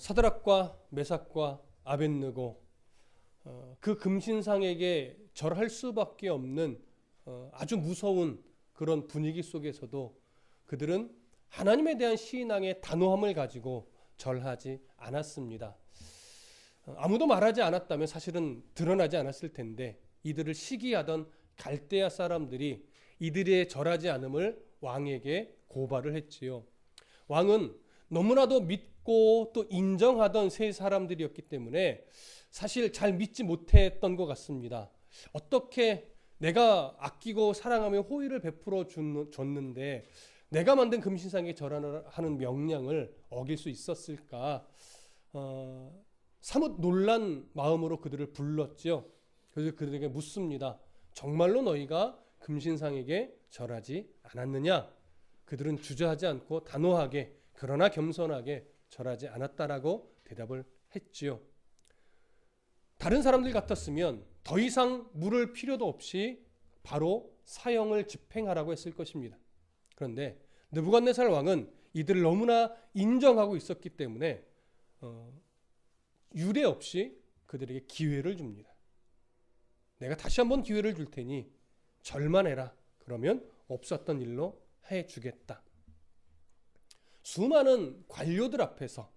사드락과 메삭과 아벳느고 그 금신상에게 절할 수밖에 없는 아주 무서운 그런 분위기 속에서도 그들은 하나님에 대한 신앙의 단호함을 가지고 절하지 않았습니다. 아무도 말하지 않았다면 사실은 드러나지 않았을 텐데 이들을 시기하던 갈대아 사람들이 이들의 절하지 않음을 왕에게 고발을 했지요. 왕은 너무나도 믿고 또 인정하던 세 사람들이었기 때문에 사실 잘 믿지 못했던 것 같습니다. 어떻게 내가 아끼고 사랑하며 호의를 베풀어 줬는데 내가 만든 금신상에 절하는 명령을 어길 수 있었을까? 사뭇 놀란 마음으로 그들을 불렀죠. 그래서 그들에게 묻습니다. 정말로 너희가 금신상에게 절하지 않았느냐? 그들은 주저하지 않고 단호하게 그러나 겸손하게 절하지 않았다라고 대답을 했지요. 다른 사람들 같았으면 더 이상 물을 필요도 없이 바로 사형을 집행하라고 했을 것입니다. 그런데 느부갓네살 왕은 이들을 너무나 인정하고 있었기 때문에 유례 없이 그들에게 기회를 줍니다. 내가 다시 한번 기회를 줄 테니 절만 해라. 그러면 없었던 일로 해주겠다. 수많은 관료들 앞에서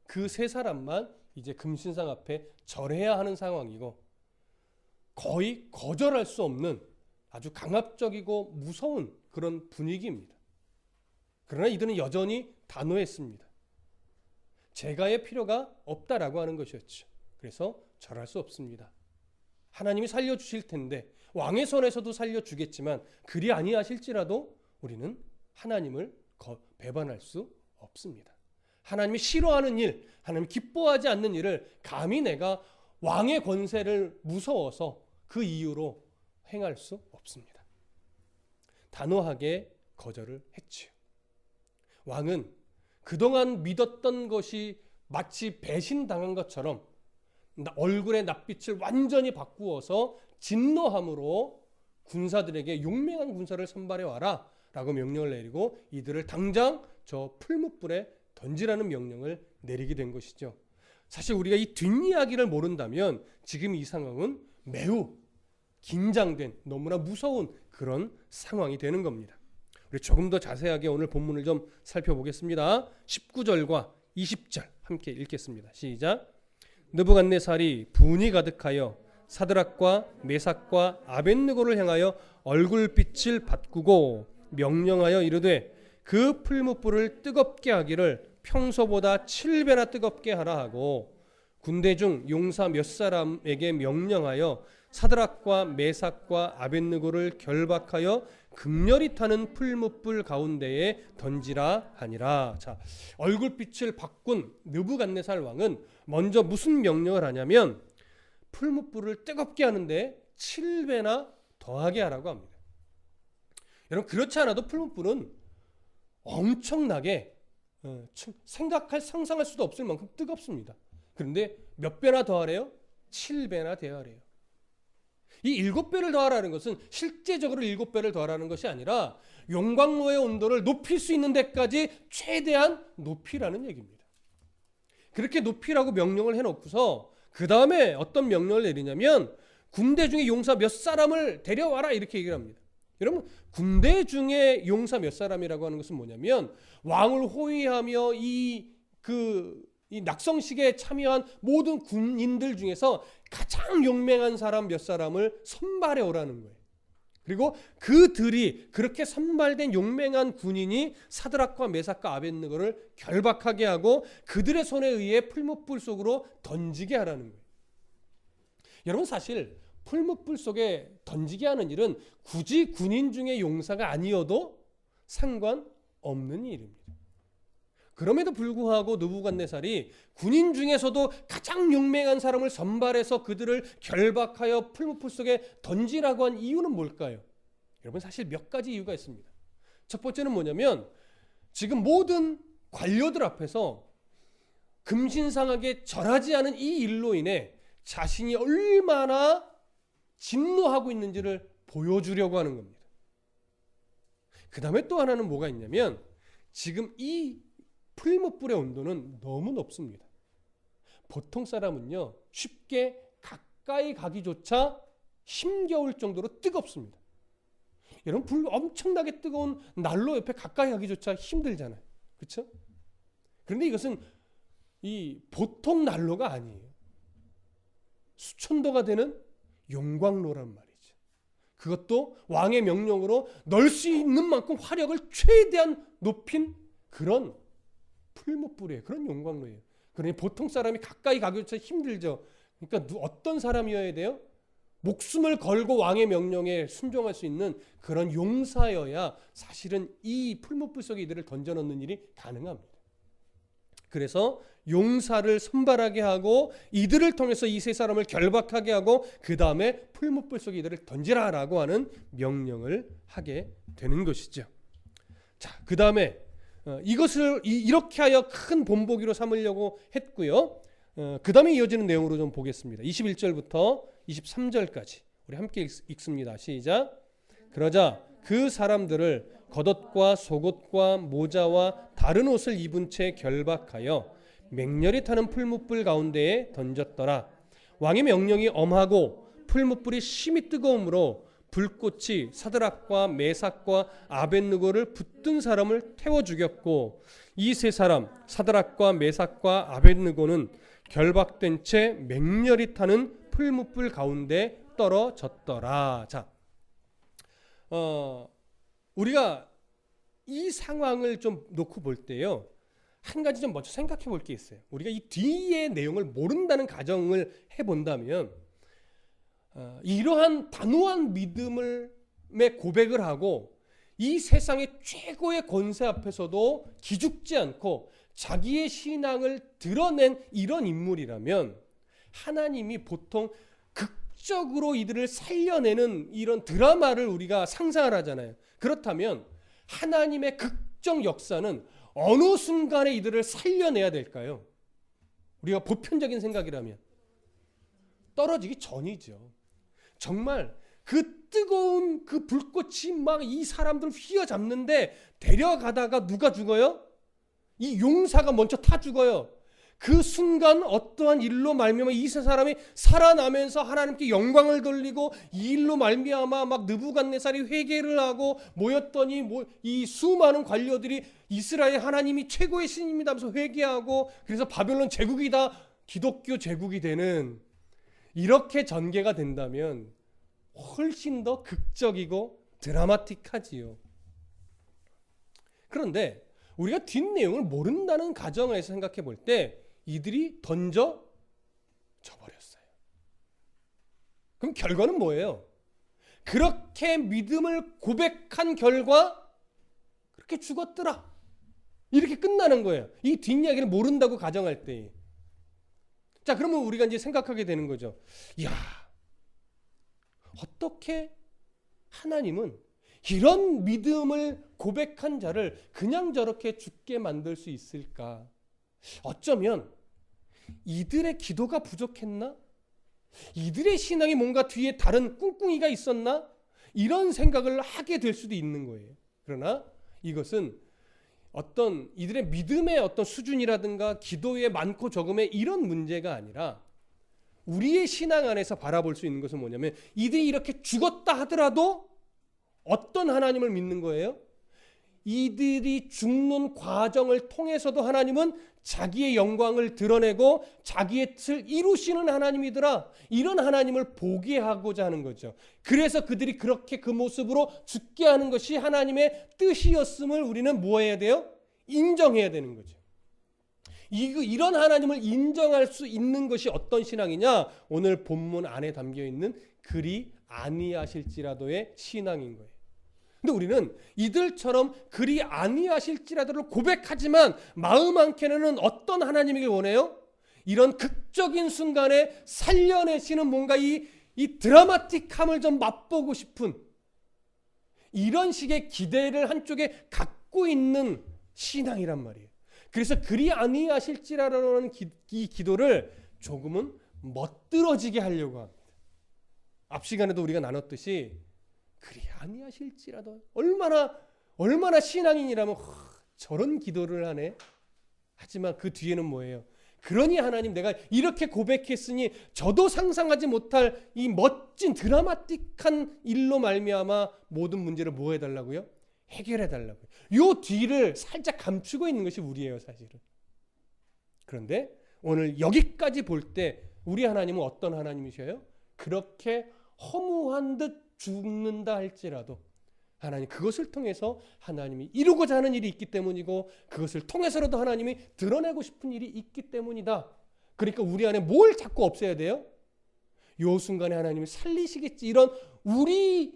그 세 사람만 이제 금신상 앞에 절해야 하는 상황이고 거의 거절할 수 없는 아주 강압적이고 무서운 그런 분위기입니다. 그러나 이들은 여전히 단호했습니다. 제가의 필요가 없다라고 하는 것이었죠. 그래서 절할 수 없습니다. 하나님이 살려주실 텐데 왕의 손에서도 살려주겠지만 그리 아니하실지라도 우리는 하나님을 배반할 수 없습니다. 하나님이 싫어하는 일, 하나님 기뻐하지 않는 일을 감히 내가 왕의 권세를 무서워서 그 이유로 행할 수 없습니다. 단호하게 거절을 했지요. 왕은 그동안 믿었던 것이 마치 배신당한 것처럼 얼굴의 낯빛을 완전히 바꾸어서 진노함으로 군사들에게 용맹한 군사를 선발해 와라 라고 명령을 내리고 이들을 당장 저 풀무불에 던지라는 명령을 내리게 된 것이죠. 사실 우리가 이 뒷이야기를 모른다면 지금 이 상황은 매우 긴장된 너무나 무서운 그런 상황이 되는 겁니다. 우리 조금 더 자세하게 오늘 본문을 좀 살펴보겠습니다. 19절과 20절 함께 읽겠습니다. 시작. 느부갓네살이 분이 가득하여 사드락과 메삭과 아벳느고를 향하여 얼굴빛을 바꾸고 명령하여 이르되 그 풀무불을 뜨겁게 하기를 평소보다 7배나 뜨겁게 하라 하고 군대 중 용사 몇 사람에게 명령하여 사드락과 메삭과 아벳느고를 결박하여 극렬히 타는 풀무불 가운데에 던지라 하니라. 자, 얼굴빛을 바꾼 느부갓네살 왕은 먼저 무슨 명령을 하냐면 풀무불을 뜨겁게 하는데 7배나 더하게 하라고 합니다. 여러분 그렇지 않아도 풀무불은 엄청나게 상상할 수도 없을 만큼 뜨겁습니다. 그런데 몇 배나 더하래요? 7배나 더하래요. 이 7배를 더하라는 것은 실제적으로 7배를 더하라는 것이 아니라 용광로의 온도를 높일 수 있는 데까지 최대한 높이라는 얘기입니다. 그렇게 높이라고 명령을 해놓고서 그 다음에 어떤 명령을 내리냐면 군대 중에 용사 몇 사람을 데려와라 이렇게 얘기를 합니다. 여러분 군대 중에 용사 몇 사람이라고 하는 것은 뭐냐면 왕을 호위하며 이 낙성식에 참여한 모든 군인들 중에서 가장 용맹한 사람 몇 사람을 선발해 오라는 거예요. 그리고 그들이 그렇게 선발된 용맹한 군인이 사드락과 메삭과 아벳느고를 결박하게 하고 그들의 손에 의해 풀무불 속으로 던지게 하라는 거예요. 여러분 사실 풀무불 속에 던지게 하는 일은 굳이 군인 중에 용사가 아니어도 상관없는 일입니다. 그럼에도 불구하고 느부갓네살이 군인 중에서도 가장 용맹한 사람을 선발해서 그들을 결박하여 풀무불 속에 던지라고 한 이유는 뭘까요? 여러분 사실 몇 가지 이유가 있습니다. 첫 번째는 뭐냐면 지금 모든 관료들 앞에서 금신상에게 절하지 않은 이 일로 인해 자신이 얼마나 진노하고 있는지를 보여주려고 하는 겁니다. 그 다음에 또 하나는 뭐가 있냐면 지금 이 풀무불의 온도는 너무 높습니다. 보통 사람은요, 쉽게 가까이 가기조차 힘겨울 정도로 뜨겁습니다. 여러분, 불 엄청나게 뜨거운 난로 옆에 가까이 가기조차 힘들잖아요. 그렇죠? 그런데 이것은 이 보통 난로가 아니에요. 수천도가 되는 용광로란 말이죠. 그것도 왕의 명령으로 널 수 있는 만큼 화력을 최대한 높인 그런 풀무불이에요. 그런 용광로예요. 그러니 보통 사람이 가까이 가기조차 힘들죠. 그러니까 어떤 사람이어야 돼요? 목숨을 걸고 왕의 명령에 순종할 수 있는 그런 용사여야 사실은 이 풀무불 속에 이들을 던져넣는 일이 가능합니다. 그래서 용사를 선발하게 하고 이들을 통해서 이 세 사람을 결박하게 하고 그 다음에 풀무불 속에 이들을 던지라라고 하는 명령을 하게 되는 것이죠. 자, 그 다음에 이것을 이렇게 하여 큰 본보기로 삼으려고 했고요. 그 다음에 이어지는 내용으로 좀 보겠습니다. 21절부터 23절까지 우리 함께 읽습니다. 시작. 그러자 그 사람들을 겉옷과 속옷과 모자와 다른 옷을 입은 채 결박하여 맹렬히 타는 풀무불 가운데에 던졌더라. 왕의 명령이 엄하고 풀무불이 심히 뜨거움으로 불꽃이 사드락과 메삭과 아벳느고를 붙든 사람을 태워 죽였고 이 세 사람 사드락과 메삭과 아벳느고는 결박된 채 맹렬히 타는 풀무불 가운데 떨어졌더라. 자, 우리가 이 상황을 좀 놓고 볼 때요, 한 가지 좀 먼저 생각해 볼 게 있어요. 우리가 이 뒤의 내용을 모른다는 가정을 해본다면 이러한 단호한 믿음의 고백을 하고 이 세상의 최고의 권세 앞에서도 기죽지 않고 자기의 신앙을 드러낸 이런 인물이라면 하나님이 보통 극적으로 이들을 살려내는 이런 드라마를 우리가 상상을 하잖아요. 그렇다면 하나님의 극적 역사는 어느 순간에 이들을 살려내야 될까요? 우리가 보편적인 생각이라면 떨어지기 전이죠. 정말 그 뜨거운 그 불꽃이 막 이 사람들을 휘어잡는데 데려가다가 누가 죽어요? 이 용사가 먼저 타 죽어요. 그 순간 어떠한 일로 말미암아 이 세 사람이 살아나면서 하나님께 영광을 돌리고 이 일로 말미암아 막 느부갓네살이 회개를 하고 모였더니 이 수많은 관료들이 이스라엘 하나님이 최고의 신입니다 하면서 회개하고 그래서 바벨론 제국이다 기독교 제국이 되는 이렇게 전개가 된다면 훨씬 더 극적이고 드라마틱하지요. 그런데 우리가 뒷내용을 모른다는 가정에서 생각해 볼 때 이들이 던져져 버렸어요. 그럼 결과는 뭐예요? 그렇게 믿음을 고백한 결과 그렇게 죽었더라. 이렇게 끝나는 거예요. 이 뒷이야기를 모른다고 가정할 때. 자, 그러면 우리가 이제 생각하게 되는 거죠. 이야, 어떻게 하나님은 이런 믿음을 고백한 자를 그냥 저렇게 죽게 만들 수 있을까? 어쩌면 이들의 기도가 부족했나? 이들의 신앙이 뭔가 뒤에 다른 꿍꿍이가 있었나? 이런 생각을 하게 될 수도 있는 거예요. 그러나 이것은 어떤 이들의 믿음의 어떤 수준이라든가 기도의 많고 적음의 이런 문제가 아니라 우리의 신앙 안에서 바라볼 수 있는 것은 뭐냐면 이들이 이렇게 죽었다 하더라도 어떤 하나님을 믿는 거예요? 이들이 죽는 과정을 통해서도 하나님은 자기의 영광을 드러내고 자기의 뜻을 이루시는 하나님이더라. 이런 하나님을 보게 하고자 하는 거죠. 그래서 그들이 그렇게 그 모습으로 죽게 하는 것이 하나님의 뜻이었음을 우리는 뭐 해야 돼요? 인정해야 되는 거죠. 이런 하나님을 인정할 수 있는 것이 어떤 신앙이냐? 오늘 본문 안에 담겨있는 그리 아니하실지라도의 신앙인 거예요. 근데 우리는 이들처럼 그리 아니하실지라도를 고백하지만 마음 한켠에는 어떤 하나님이길 원해요? 이런 극적인 순간에 살려내시는 뭔가 이 드라마틱함을 좀 맛보고 싶은 이런 식의 기대를 한쪽에 갖고 있는 신앙이란 말이에요. 그래서 그리 아니하실지라도는 이 기도를 조금은 멋들어지게 하려고 합니다. 앞 시간에도 우리가 나눴듯이 그리 아니하실지라도 얼마나 신앙인이라면 저런 기도를 하네. 하지만 그 뒤에는 뭐예요? 그러니 하나님, 내가 이렇게 고백했으니 저도 상상하지 못할 이 멋진 드라마틱한 일로 말미암아 모든 문제를 뭐 해달라고요? 해결해달라고요. 요 뒤를 살짝 감추고 있는 것이 우리예요, 사실은. 그런데 오늘 여기까지 볼 때 우리 하나님은 어떤 하나님이셔요? 그렇게 허무한 듯 죽는다 할지라도 하나님, 그것을 통해서 하나님이 이루고자 하는 일이 있기 때문이고, 그것을 통해서라도 하나님이 드러내고 싶은 일이 있기 때문이다. 그러니까 우리 안에 뭘 자꾸 없애야 돼요? 요 순간에 하나님이 살리시겠지, 이런 우리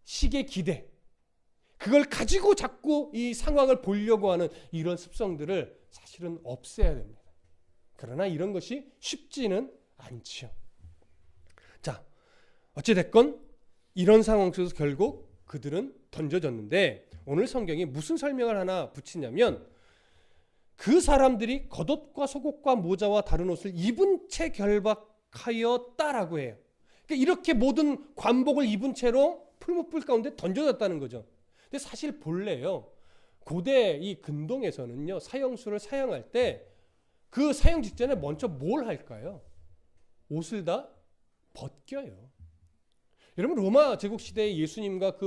식의 기대, 그걸 가지고 자꾸 이 상황을 보려고 하는 이런 습성들을 사실은 없애야 됩니다. 그러나 이런 것이 쉽지는 않지요. 자, 어찌됐건 이런 상황 속에서 결국 그들은 던져졌는데, 오늘 성경이 무슨 설명을 하나 붙이냐면, 그 사람들이 겉옷과 속옷과 모자와 다른 옷을 입은 채 결박하였다라고 해요. 그러니까 이렇게 모든 관복을 입은 채로 풀무불 가운데 던져졌다는 거죠. 근데 사실 본래요, 고대 이 근동에서는요, 사형수를 사형할 때 그 사형 직전에 먼저 뭘 할까요? 옷을 다 벗겨요. 여러분, 로마 제국 시대에 예수님과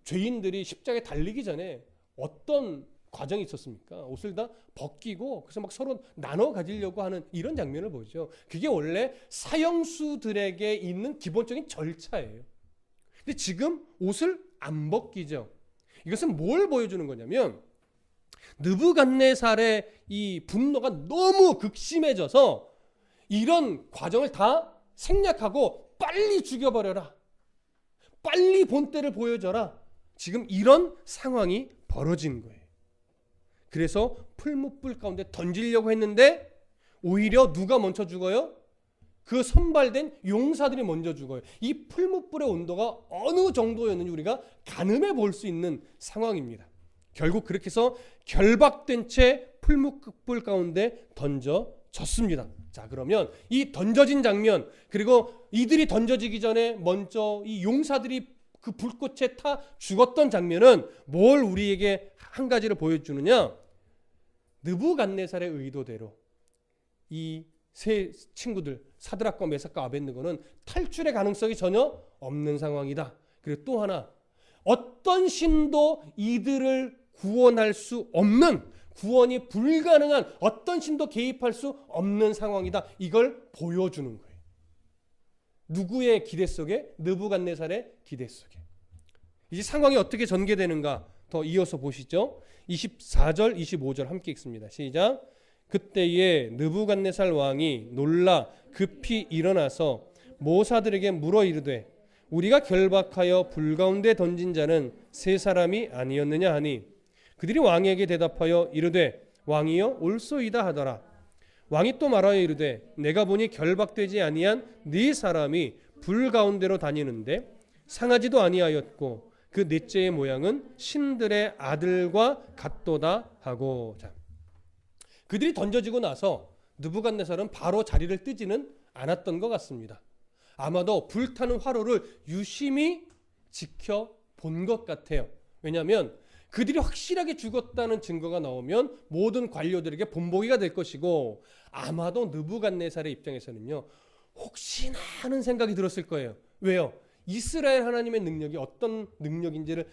죄인들이 십자가에 달리기 전에 어떤 과정이 있었습니까? 옷을 다 벗기고 그래서 막 서로 나눠 가지려고 하는 이런 장면을 보죠. 그게 원래 사형수들에게 있는 기본적인 절차예요. 근데 지금 옷을 안 벗기죠. 이것은 뭘 보여주는 거냐면, 느부갓네살의 이 분노가 너무 극심해져서 이런 과정을 다 생략하고 빨리 죽여버려라, 빨리 본때를 보여줘라, 지금 이런 상황이 벌어진 거예요. 그래서 풀무불 가운데 던지려고 했는데 오히려 누가 먼저 죽어요? 그 선발된 용사들이 먼저 죽어요. 이 풀무불의 온도가 어느 정도였는지 우리가 가늠해 볼 수 있는 상황입니다. 결국 그렇게 해서 결박된 채 풀무불 가운데 던져졌습니다. 자, 그러면 이 던져진 장면, 그리고 이들이 던져지기 전에 먼저 이 용사들이 그 불꽃에 타 죽었던 장면은 뭘 우리에게 한 가지를 보여주느냐? 느부갓네살의 의도대로 이 세 친구들, 사드락과 메삭과 아벳느고는 탈출의 가능성이 전혀 없는 상황이다. 그리고 또 하나, 어떤 신도 이들을 구원할 수 없는, 구원이 불가능한 어떤 신도 개입할 수 없는 상황이다. 이걸 보여주는 거예요. 누구의 기대 속에? 느부갓네살의 기대 속에. 이 상황이 어떻게 전개되는가 더 이어서 보시죠. 24절 25절 함께 읽습니다. 시작. 그때에 느부갓네살 왕이 놀라 급히 일어나서 모사들에게 물어 이르되, 우리가 결박하여 불 가운데 던진 자는 세 사람이 아니었느냐 하니, 그들이 왕에게 대답하여 이르되, 왕이여 옳소이다 하더라. 왕이 또 말하여 이르되, 내가 보니 결박되지 아니한 네 사람이 불 가운데로 다니는데 상하지도 아니하였고 그 넷째의 모양은 신들의 아들과 같도다 하고. 자, 그들이 던져지고 나서 느부갓네살은 바로 자리를 뜨지는 않았던 것 같습니다. 아마도 불타는 화로를 유심히 지켜본 것 같아요. 왜냐하면 그들이 확실하게 죽었다는 증거가 나오면 모든 관료들에게 본보기가 될 것이고, 아마도 느부갓네살의 입장에서는요, 혹시나 하는 생각이 들었을 거예요. 왜요? 이스라엘 하나님의 능력이 어떤 능력인지를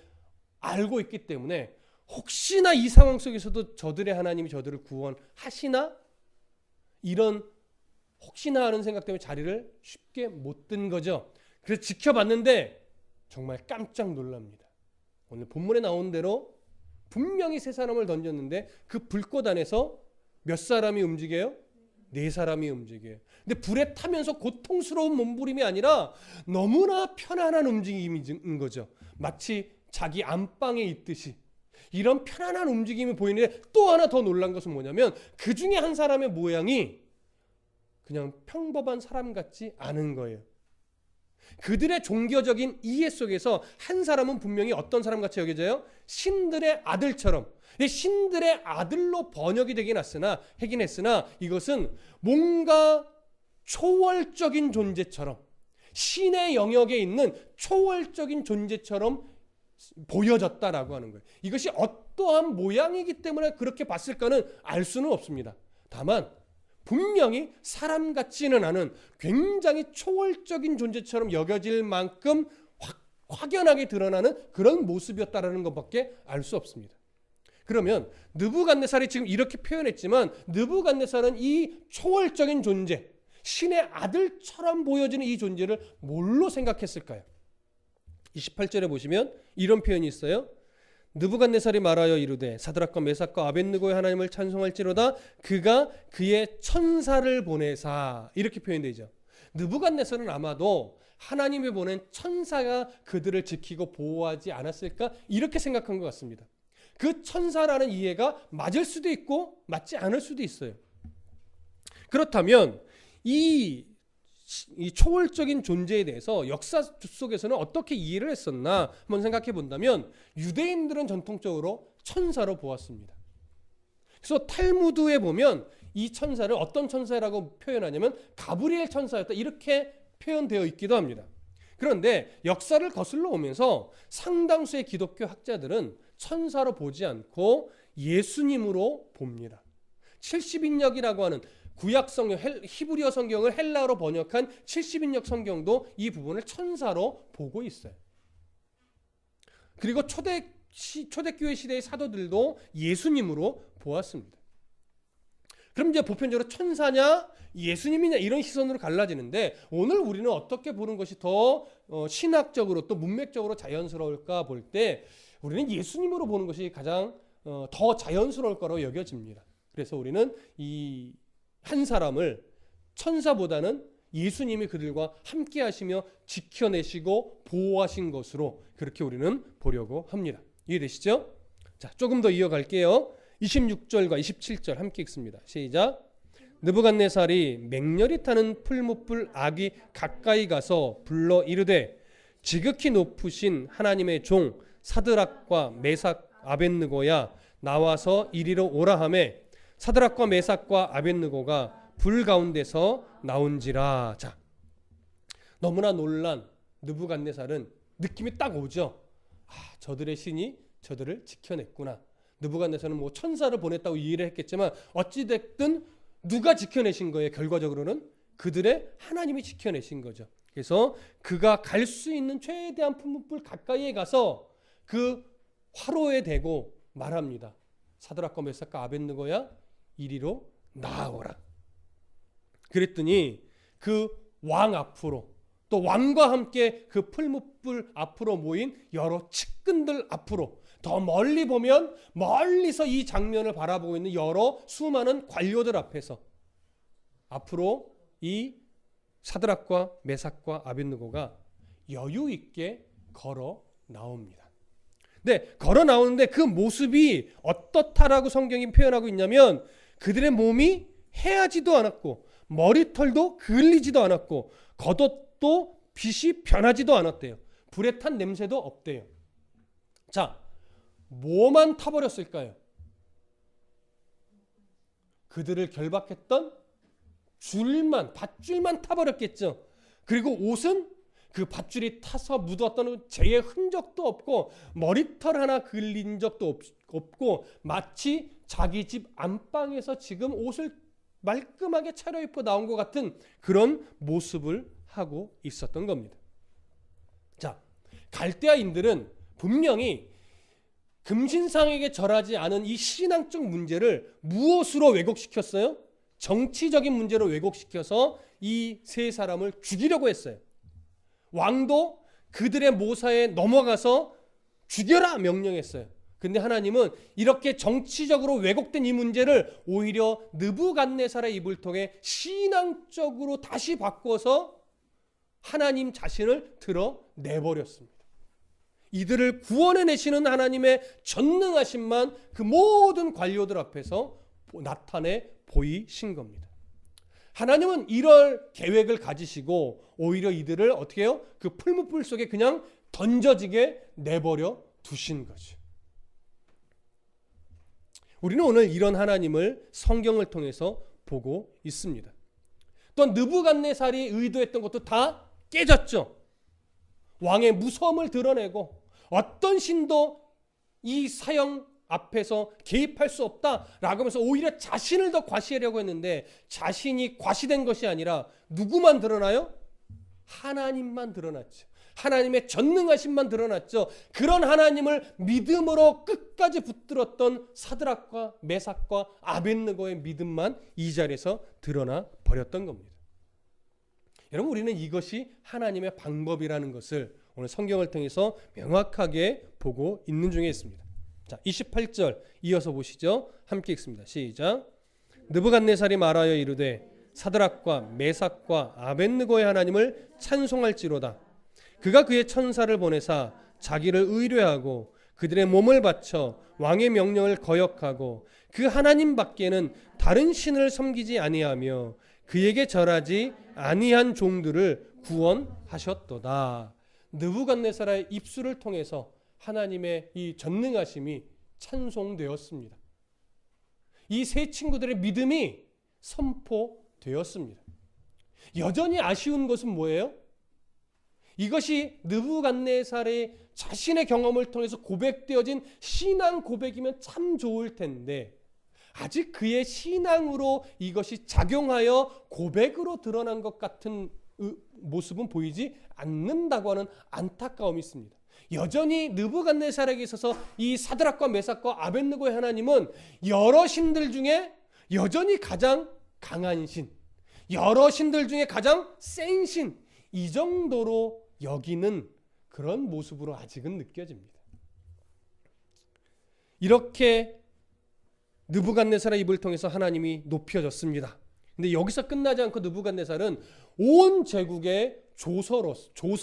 알고 있기 때문에 혹시나 이 상황 속에서도 저들의 하나님이 저들을 구원하시나? 이런 혹시나 하는 생각 때문에 자리를 쉽게 못 든 거죠. 그래서 지켜봤는데 정말 깜짝 놀랍니다. 오늘 본문에 나온 대로 분명히 세 사람을 던졌는데 그 불꽃 안에서 몇 사람이 움직여요? 네 사람이 움직여요. 근데 불에 타면서 고통스러운 몸부림이 아니라 너무나 편안한 움직임인 거죠. 마치 자기 안방에 있듯이 이런 편안한 움직임이 보이는데, 또 하나 더 놀란 것은 뭐냐면 그 중에 한 사람의 모양이 그냥 평범한 사람 같지 않은 거예요. 그들의 종교적인 이해 속에서 한 사람은 분명히 어떤 사람 같이 여겨져요? 신들의 아들처럼. 신들의 아들로 번역이 되긴 했으나 이것은 뭔가 초월적인 존재처럼, 신의 영역에 있는 초월적인 존재처럼 보여졌다라고 하는 거예요. 이것이 어떠한 모양이기 때문에 그렇게 봤을까는 알 수는 없습니다. 다만 분명히 사람 같지는 않은 굉장히 초월적인 존재처럼 여겨질 만큼 확연하게 드러나는 그런 모습이었다라는 것밖에 알 수 없습니다. 그러면 느부갓네살이 지금 이렇게 표현했지만 느부갓네살은 이 초월적인 존재, 신의 아들처럼 보여지는 이 존재를 뭘로 생각했을까요? 28절에 보시면 이런 표현이 있어요. 느부갓네살이 말하여 이르되 사드락과 메삭과 아벳느고의 하나님을 찬송할지로다 그가 그의 천사를 보내사, 이렇게 표현되죠. 느부갓네살은 아마도 하나님이 보낸 천사가 그들을 지키고 보호하지 않았을까 이렇게 생각한 것 같습니다. 그 천사라는 이해가 맞을 수도 있고 맞지 않을 수도 있어요. 그렇다면 이 초월적인 존재에 대해서 역사 속에서는 어떻게 이해를 했었나 한번 생각해 본다면 유대인들은 전통적으로 천사로 보았습니다. 그래서 탈무드에 보면 이 천사를 어떤 천사라고 표현하냐면 가브리엘 천사였다 이렇게 표현되어 있기도 합니다. 그런데 역사를 거슬러 오면서 상당수의 기독교 학자들은 천사로 보지 않고 예수님으로 봅니다. 70인역이라고 하는 구약 성경, 히브리어 성경을 헬라어로 번역한 70인역 성경도 이 부분을 천사로 보고 있어요. 그리고 초대교회 시대의 사도들도 예수님으로 보았습니다. 그럼 이제 보편적으로 천사냐 예수님이냐 이런 시선으로 갈라지는데 오늘 우리는 어떻게 보는 것이 더 신학적으로 또 문맥적으로 자연스러울까 볼 때 우리는 예수님으로 보는 것이 가장 더 자연스러울 거라고 여겨집니다. 그래서 우리는 이 한 사람을 천사보다는 예수님이 그들과 함께 하시며 지켜내시고 보호하신 것으로 그렇게 우리는 보려고 합니다. 이해되시죠? 자, 조금 더 이어갈게요. 26절과 27절 함께 읽습니다. 시작. 느부갓네살이 맹렬히 타는 풀무불 아귀 가까이 가서 불러 이르되 지극히 높으신 하나님의 종 사드락과 메삭 아벳느고야 나와서 이리로 오라 하매 사드락과 메삭과 아벳느고가 불 가운데서 나온지라. 자, 너무나 놀란 느부갓네살은 느낌이 딱 오죠. 아, 저들의 신이 저들을 지켜냈구나. 느부갓네살은 뭐 천사를 보냈다고 이해를 했겠지만 어찌됐든 누가 지켜내신 거예요? 결과적으로는 그들의 하나님이 지켜내신 거죠. 그래서 그가 갈 수 있는 최대한 풀무불 가까이에 가서 그 화로에 대고 말합니다. 사드락과 메삭과 아벳느고야 이리로 나아오라. 그랬더니 그 왕 앞으로 또 왕과 함께 그 풀무불 앞으로 모인 여러 측근들 앞으로 더 멀리 보면 멀리서 이 장면을 바라보고 있는 여러 수많은 관료들 앞에서 앞으로 이 사드락과 메삭과 아벳느고가 여유 있게 걸어 나옵니다. 네, 걸어 나오는데 그 모습이 어떻다라고 성경이 표현하고 있냐면 그들의 몸이 해하지도 않았고 머리털도 그을리지도 않았고 겉옷도 빛이 변하지도 않았대요. 불에 탄 냄새도 없대요. 자, 뭐만 타버렸을까요? 그들을 결박했던 밧줄만 타버렸겠죠. 그리고 옷은 그 밧줄이 타서 묻었던 재의 흔적도 없고 머리털 하나 그을린 적도 없고 마치 자기 집 안방에서 지금 옷을 말끔하게 차려입고 나온 것 같은 그런 모습을 하고 있었던 겁니다. 자, 갈대아인들은 분명히 금신상에게 절하지 않은 이 신앙적 문제를 무엇으로 왜곡시켰어요? 정치적인 문제로 왜곡시켜서 이 세 사람을 죽이려고 했어요. 왕도 그들의 모사에 넘어가서 죽여라 명령했어요. 근데 하나님은 이렇게 정치적으로 왜곡된 이 문제를 오히려 느부갓네살의 입을 통해 신앙적으로 다시 바꿔서 하나님 자신을 드러내버렸습니다. 이들을 구원해내시는 하나님의 전능하심만 그 모든 관료들 앞에서 나타내 보이신 겁니다. 하나님은 이럴 계획을 가지시고 오히려 이들을 어떻게 해요? 그 풀무불 속에 그냥 던져지게 내버려 두신 거죠. 우리는 오늘 이런 하나님을 성경을 통해서 보고 있습니다. 또 느부갓네살이 의도했던 것도 다 깨졌죠. 왕의 무서움을 드러내고 어떤 신도 이 사형 앞에서 개입할 수 없다라고 하면서 오히려 자신을 더 과시하려고 했는데 자신이 과시된 것이 아니라 누구만 드러나요? 하나님만 드러났죠. 하나님의 전능하심만 드러났죠. 그런 하나님을 믿음으로 끝까지 붙들었던 사드락과 메삭과 아벳느고의 믿음만 이 자리에서 드러나 버렸던 겁니다. 여러분, 우리는 이것이 하나님의 방법이라는 것을 오늘 성경을 통해서 명확하게 보고 있는 중에 있습니다. 자, 28절 이어서 보시죠. 함께 읽습니다. 시작. 느부갓네살이 말하여 이르되 사드락과 메삭과 아벳느고의 하나님을 찬송할지로다. 그가 그의 천사를 보내사 자기를 의뢰하고 그들의 몸을 바쳐 왕의 명령을 거역하고 그 하나님 밖에는 다른 신을 섬기지 아니하며 그에게 절하지 아니한 종들을 구원하셨도다. 느부갓네살의 입술을 통해서 하나님의 이 전능하심이 찬송되었습니다. 이 세 친구들의 믿음이 선포되었습니다. 여전히 아쉬운 것은 뭐예요? 이것이 느부갓네살의 자신의 경험을 통해서 고백되어진 신앙 고백이면 참 좋을 텐데 아직 그의 신앙으로 이것이 작용하여 고백으로 드러난 것 같은 모습은 보이지 않는다고 하는 안타까움이 있습니다. 여전히 느부갓네살에게 있어서 이 사드락과 메삭과 아벳느고의 하나님은 여러 신들 중에 여전히 가장 강한 신, 여러 신들 중에 가장 센 신, 이 정도로 여기는 그런 모습으로 아직은 느껴집니다. 이렇게 느부갓네살의 입을 통해서 하나님이 높여졌습니다. 근데 여기서 끝나지 않고 느부갓네살은 온 제국의 조서로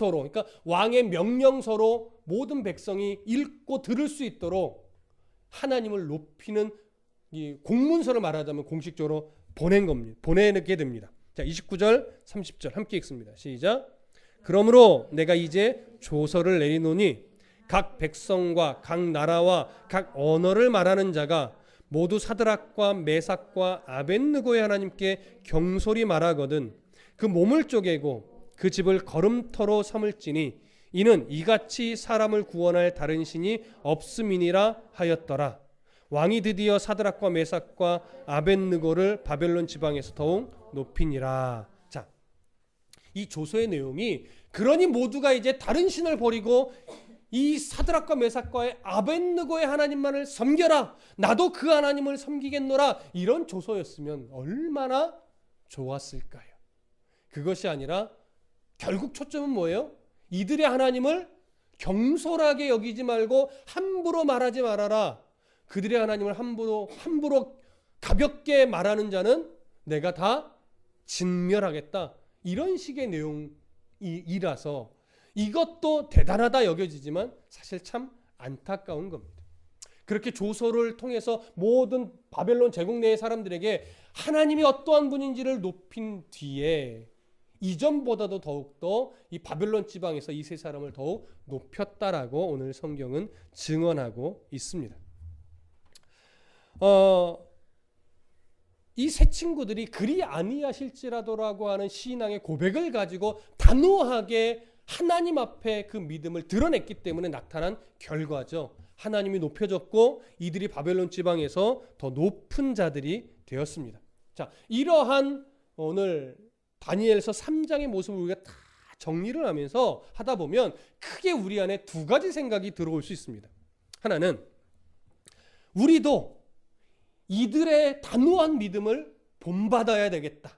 그러니까 왕의 명령서로 모든 백성이 읽고 들을 수 있도록 하나님을 높이는 이 공문서를 말하자면 공식적으로 보내게 됩니다. 자, 29절 30절 함께 읽습니다. 시작. 그러므로 내가 이제 조서를 내리노니 각 백성과 각 나라와 각 언어를 말하는 자가 모두 사드락과 메삭과 아벳느고의 하나님께 경솔히 말하거든 그 몸을 쪼개고 그 집을 걸음터로 삼을지니 이는 이같이 사람을 구원할 다른 신이 없음이니라 하였더라. 왕이 드디어 사드락과 메삭과 아벳느고를 바벨론 지방에서 더욱 높이니라. 자, 이 조서의 내용이 그러니 모두가 이제 다른 신을 버리고 이 사드락과 메삭과의 아벳느고의 하나님만을 섬겨라. 나도 그 하나님을 섬기겠노라. 이런 조서였으면 얼마나 좋았을까요? 그것이 아니라 결국 초점은 뭐예요? 이들의 하나님을 경솔하게 여기지 말고 함부로 말하지 말아라. 그들의 하나님을 함부로 가볍게 말하는 내가 다 진멸하겠다. 이런 식의 내용이라서 이것도 대단하다 여겨지지만 사실 참 안타까운 겁니다. 그렇게 조서를 통해서 모든 바벨론 제국 내의 사람들에게 하나님이 어떠한 분인지를 높인 뒤에 이전보다도 더욱더 이 바벨론 지방에서 이 세 사람을 더욱 높였다라고 오늘 성경은 증언하고 있습니다. 이 세 친구들이 그리 아니하실지라도라고 하는 신앙의 고백을 가지고 단호하게 하나님 앞에 그 믿음을 드러냈기 때문에 나타난 결과죠. 하나님이 높여졌고 이들이 바벨론 지방에서 더 높은 자들이 되었습니다. 자, 이러한 오늘 다니엘서 3장의 모습을 우리가 다 정리를 하면서 하다 보면 크게 우리 안에 두 가지 생각이 들어올 수 있습니다. 하나는 우리도 이들의 단호한 믿음을 본받아야 되겠다.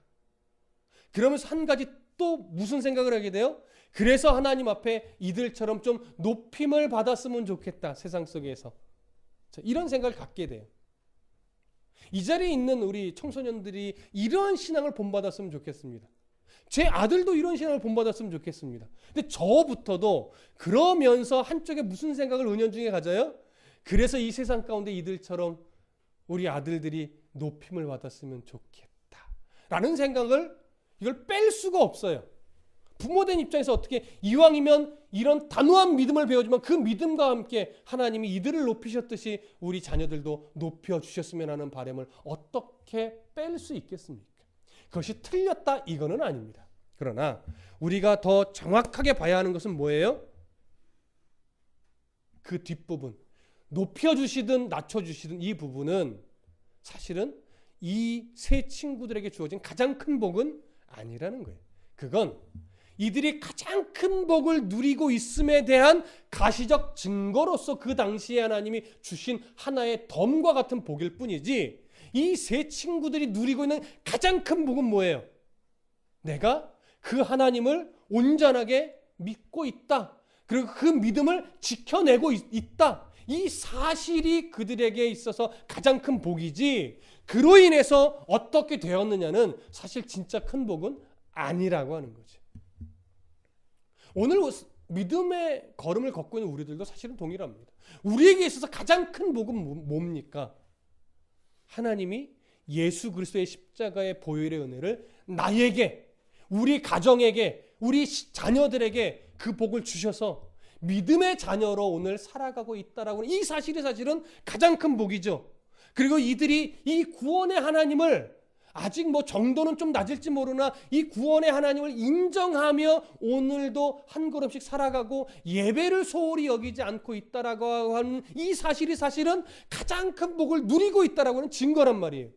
그러면서 한 가지 또 무슨 생각을 하게 돼요? 그래서 하나님 앞에 이들처럼 좀 높임을 받았으면 좋겠다. 세상 속에서. 자, 이런 생각을 갖게 돼요. 이 자리에 있는 우리 청소년들이 이러한 신앙을 본받았으면 좋겠습니다. 제 아들도 이런 신앙을 본받았으면 좋겠습니다. 근데 저부터도 그러면서 한쪽에 무슨 생각을 은연중에 가져요? 그래서 이 세상 가운데 이들처럼 우리 아들들이 높임을 받았으면 좋겠다 라는 생각을 이걸 뺄 수가 없어요. 부모된 입장에서 어떻게 이왕이면 이런 단호한 믿음을 배우지만 그 믿음과 함께 하나님이 이들을 높이셨듯이 우리 자녀들도 높여주셨으면 하는 바람을 어떻게 뺄 수 있겠습니까? 그것이 틀렸다 이거는 아닙니다. 그러나 우리가 더 정확하게 봐야 하는 것은 뭐예요? 그 뒷부분. 높여주시든 낮춰주시든 이 부분은 사실은 이 세 친구들에게 주어진 가장 큰 복은 아니라는 거예요. 그건 이들이 가장 큰 복을 누리고 있음에 대한 가시적 증거로서 그 당시에 하나님이 주신 하나의 덤과 같은 복일 뿐이지, 이 세 친구들이 누리고 있는 가장 큰 복은 뭐예요? 내가 그 하나님을 온전하게 믿고 있다. 그리고 그 믿음을 지켜내고 있다. 이 사실이 그들에게 있어서 가장 큰 복이지, 그로 인해서 어떻게 되었느냐는 사실 진짜 큰 복은 아니라고 하는 거죠. 오늘 믿음의 걸음을 걷고 있는 우리들도 사실은 동일합니다. 우리에게 있어서 가장 큰 복은 뭡니까? 하나님이 예수 그리스도의 십자가의 보혈의 은혜를 나에게, 우리 가정에게, 우리 자녀들에게 그 복을 주셔서 믿음의 자녀로 오늘 살아가고 있다라고 하는 이 사실이 사실은 가장 큰 복이죠. 그리고 이들이 이 구원의 하나님을, 아직 뭐 정도는 좀 낮을지 모르나 이 구원의 하나님을 인정하며 오늘도 한 걸음씩 살아가고 예배를 소홀히 여기지 않고 있다라고 하는 이 사실이 사실은 가장 큰 복을 누리고 있다라고 하는 증거란 말이에요.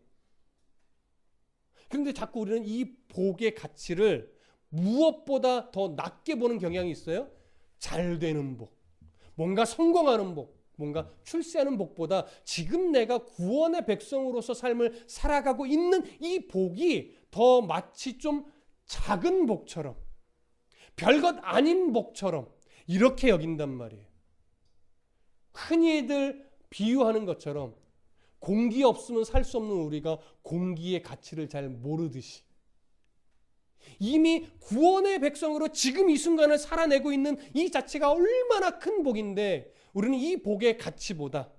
그런데 자꾸 우리는 이 복의 가치를 무엇보다 더 낮게 보는 경향이 있어요. 잘 되는 복, 뭔가 성공하는 복, 뭔가 출세하는 복보다 지금 내가 구원의 백성으로서 삶을 살아가고 있는 이 복이 더 마치 좀 작은 복처럼, 별것 아닌 복처럼 이렇게 여긴단 말이에요. 흔히들 비유하는 것처럼 공기 없으면 살 수 없는 우리가 공기의 가치를 잘 모르듯이, 이미 구원의 백성으로 지금 이 순간을 살아내고 있는 이 자체가 얼마나 큰 복인데, 우리는 이 복의 가치보다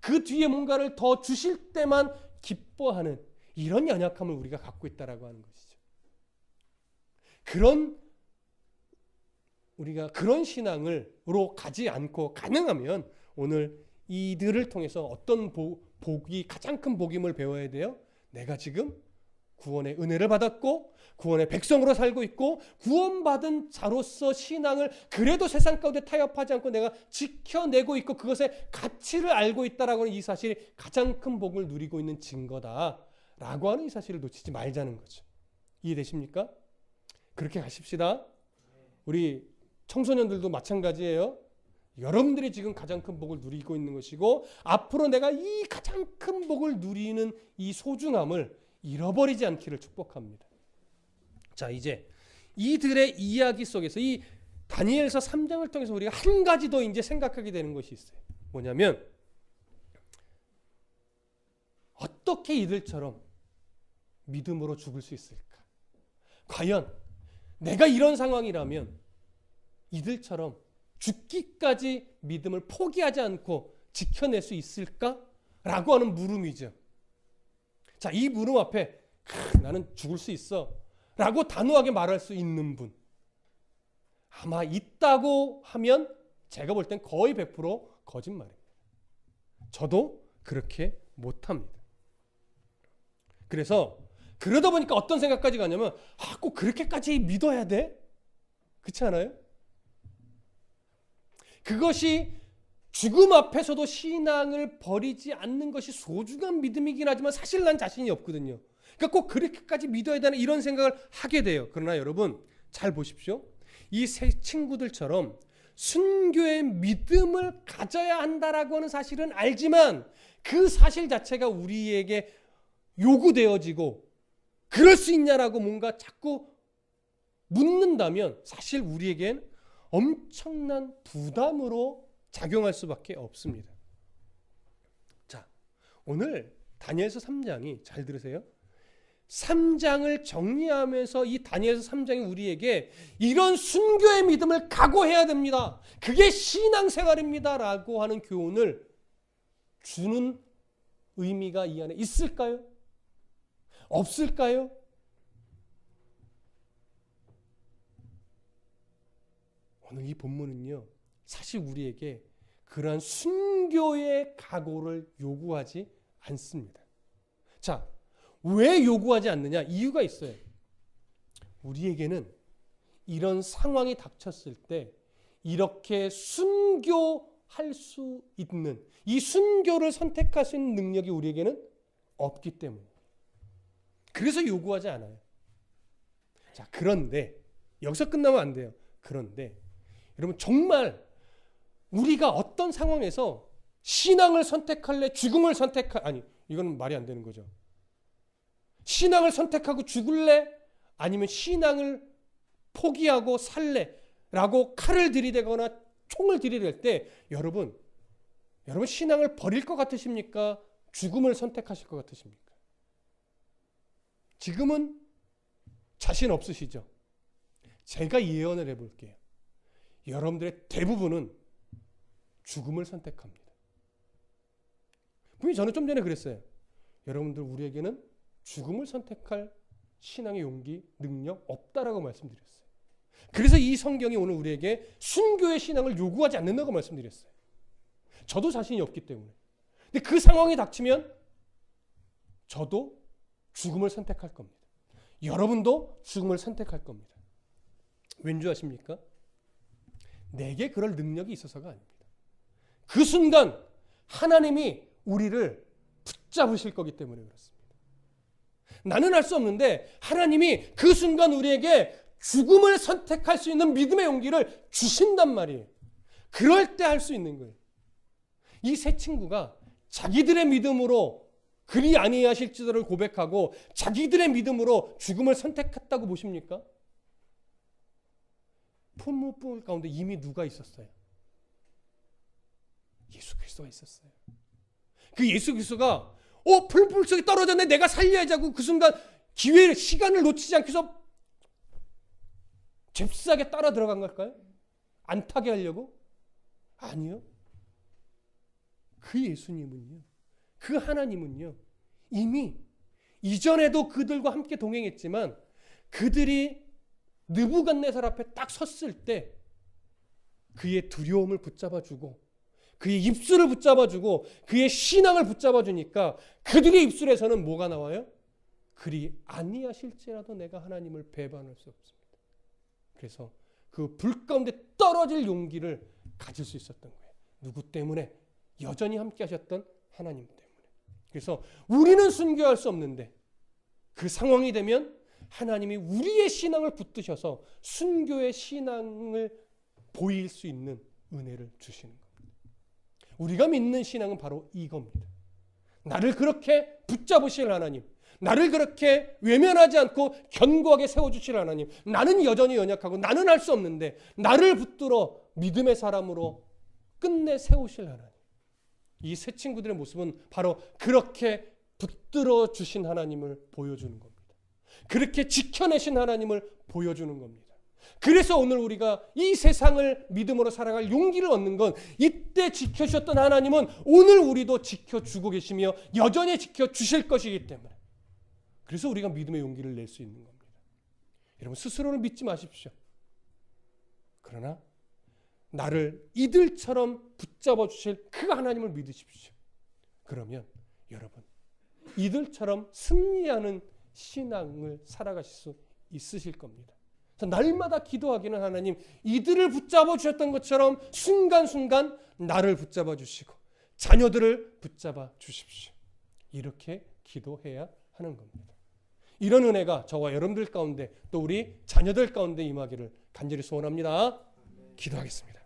그 뒤에 뭔가를 더 주실 때만 기뻐하는 이런 연약함을 우리가 갖고 있다라고 하는 것이죠. 우리가 그런 신앙으로 가지 않고, 가능하면 오늘 이들을 통해서 어떤 복이 가장 큰 복임을 배워야 돼요. 내가 지금 구원의 은혜를 받았고 구원의 백성으로 살고 있고 구원받은 자로서 신앙을 그래도 세상 가운데 타협하지 않고 내가 지켜내고 있고 그것의 가치를 알고 있다라고 하는 이 사실이 가장 큰 복을 누리고 있는 증거다라고 하는 이 사실을 놓치지 말자는 거죠. 이해되십니까? 그렇게 가십시다. 우리 청소년들도 마찬가지예요. 여러분들이 지금 가장 큰 복을 누리고 있는 것이고 앞으로 내가 이 가장 큰 복을 누리는 이 소중함을 잃어버리지 않기를 축복합니다. 자, 이제 이들의 이야기 속에서 이 다니엘서 3장을 통해서 우리가 한 가지 더 이제 생각하게 되는 것이 있어요. 뭐냐면 어떻게 이들처럼 믿음으로 죽을 수 있을까? 과연 내가 이런 상황이라면 이들처럼 죽기까지 믿음을 포기하지 않고 지켜낼 수 있을까? 라고 하는 물음이죠. 자, 이 물음 앞에 나는 죽을 수 있어 라고 단호하게 말할 수 있는 분, 아마 있다고 하면 제가 볼 땐 거의 100% 거짓말입니다. 저도 그렇게 못합니다. 그래서 그러다 보니까 어떤 생각까지 가냐면 꼭 그렇게까지 믿어야 돼? 그렇지 않아요? 그것이 죽음 앞에서도 신앙을 버리지 않는 것이 소중한 믿음이긴 하지만 사실 난 자신이 없거든요. 그러니까 꼭 그렇게까지 믿어야 되는 이런 생각을 하게 돼요. 그러나 여러분 잘 보십시오. 이 세 친구들처럼 순교의 믿음을 가져야 한다라고 하는 사실은 알지만 그 사실 자체가 우리에게 요구되어지고 그럴 수 있냐라고 뭔가 자꾸 묻는다면 사실 우리에겐 엄청난 부담으로 작용할 수밖에 없습니다. 자, 오늘 다니엘서 3장이, 잘 들으세요, 3장을 정리하면서 이 다니엘서 3장이 우리에게 이런 순교의 믿음을 각오해야 됩니다. 그게 신앙생활입니다 라고 하는 교훈을 주는 의미가 이 안에 있을까요? 없을까요? 오늘 이 본문은요, 사실 우리에게 그러한 순교의 각오를 요구하지 않습니다. 자, 왜 요구하지 않느냐? 이유가 있어요. 우리에게는 이런 상황이 닥쳤을 때 이렇게 순교 할 수 있는 이 순교를 선택할 수 있는 능력이 우리에게는 없기 때문에 그래서 요구하지 않아요. 자, 그런데 여기서 끝나면 안 돼요. 그런데 여러분 정말 우리가 어떤 상황에서 신앙을 선택할래? 죽음을 아니 이건 말이 안 되는 거죠. 신앙을 선택하고 죽을래? 아니면 신앙을 포기하고 살래? 라고 칼을 들이대거나 총을 들이댈 때 여러분 신앙을 버릴 것 같으십니까? 죽음을 선택하실 것 같으십니까? 지금은 자신 없으시죠? 제가 예언을 해볼게요. 여러분들의 대부분은 죽음을 선택합니다. 분명히 저는 좀 전에 그랬어요. 여러분들 우리에게는 죽음을 선택할 신앙의 용기, 능력 없다라고 말씀드렸어요. 그래서 이 성경이 오늘 우리에게 순교의 신앙을 요구하지 않는다고 말씀드렸어요. 저도 자신이 없기 때문에. 근데 그 상황이 닥치면 저도 죽음을 선택할 겁니다. 여러분도 죽음을 선택할 겁니다. 왠지 아십니까? 내게 그럴 능력이 있어서가 아닙니다. 그 순간 하나님이 우리를 붙잡으실 거기 때문에 그렇습니다. 나는 할 수 없는데 하나님이 그 순간 우리에게 죽음을 선택할 수 있는 믿음의 용기를 주신단 말이에요. 그럴 때 할 수 있는 거예요. 이 세 친구가 자기들의 믿음으로 그리 아니하실지도를 고백하고 자기들의 믿음으로 죽음을 선택했다고 보십니까? 풀무불 가운데 이미 누가 있었어요? 예수 그리스도가 있었어요. 그 예수 그리스도가 풀불 속에 떨어졌네 내가 살려야지 하고 그 순간 기회를 시간을 놓치지 않기 위해서 잽싸게 따라 들어간 걸까요? 안 타게 하려고? 아니요. 그 예수님은요. 그 하나님은요. 이미 이전에도 그들과 함께 동행했지만 그들이 느부갓네살 앞에 딱 섰을 때 그의 두려움을 붙잡아주고 그의 입술을 붙잡아주고 그의 신앙을 붙잡아주니까 그들의 입술에서는 뭐가 나와요? 그리 아니하실지라도 내가 하나님을 배반할 수 없습니다. 그래서 그 불 가운데 떨어질 용기를 가질 수 있었던 거예요. 누구 때문에? 여전히 함께 하셨던 하나님 때문에. 그래서 우리는 순교할 수 없는데 그 상황이 되면 하나님이 우리의 신앙을 붙드셔서 순교의 신앙을 보일 수 있는 은혜를 주시는 겁니다. 우리가 믿는 신앙은 바로 이겁니다. 나를 그렇게 붙잡으실 하나님, 나를 그렇게 외면하지 않고 견고하게 세워주실 하나님, 나는 여전히 연약하고 나는 할 수 없는데 나를 붙들어 믿음의 사람으로 끝내 세우실 하나님. 이 세 친구들의 모습은 바로 그렇게 붙들어 주신 하나님을 보여주는 겁니다. 그렇게 지켜내신 하나님을 보여주는 겁니다. 그래서 오늘 우리가 이 세상을 믿음으로 살아갈 용기를 얻는 건 이때 지켜주셨던 하나님은 오늘 우리도 지켜주고 계시며 여전히 지켜주실 것이기 때문에 그래서 우리가 믿음의 용기를 낼 수 있는 겁니다. 여러분 스스로를 믿지 마십시오. 그러나 나를 이들처럼 붙잡아 주실 그 하나님을 믿으십시오. 그러면 여러분 이들처럼 승리하는 신앙을 살아가실 수 있으실 겁니다. 날마다 기도하기는 하나님 이들을 붙잡아 주셨던 것처럼 순간순간 나를 붙잡아 주시고 자녀들을 붙잡아 주십시오. 이렇게 기도해야 하는 겁니다. 이런 은혜가 저와 여러분들 가운데 또 우리 자녀들 가운데 임하기를 간절히 소원합니다. 기도하겠습니다.